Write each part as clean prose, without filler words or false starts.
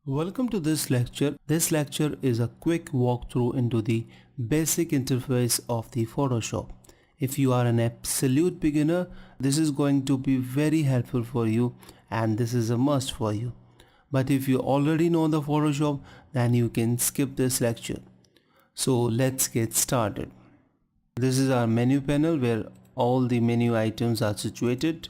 Welcome to this lecture. This lecture is a quick walkthrough into the basic interface of the Photoshop. If you are an absolute beginner, this is going to be very helpful for you and this is a must for you. But if you already know the Photoshop, then you can skip this lecture. So let's get started. This is our menu panel where all the menu items are situated.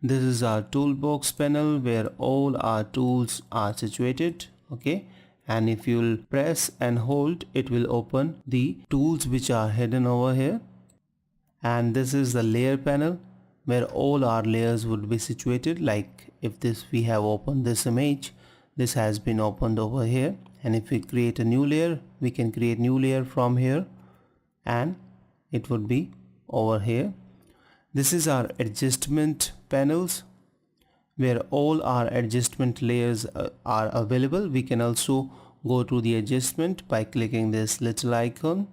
This is our toolbox panel where all our tools are situated. Okay, and if you'll press and hold, it will open the tools which are hidden over here. And this is the layer panel where all our layers would be situated. Like if this we have opened this image, this has been opened over here, and if we create a new layer, we can create new layer from here and it would be over here. This is our adjustment panels where all our adjustment layers are available. We can also go to the adjustment by clicking this little icon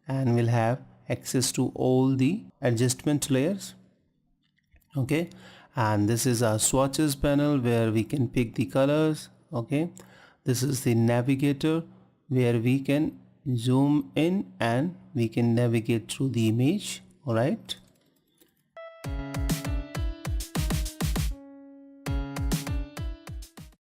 and we'll have access to all the adjustment layers. Okay, and this is our swatches panel where we can pick the colors. Okay, this is the navigator where we can zoom in and we can navigate through the image. Alright,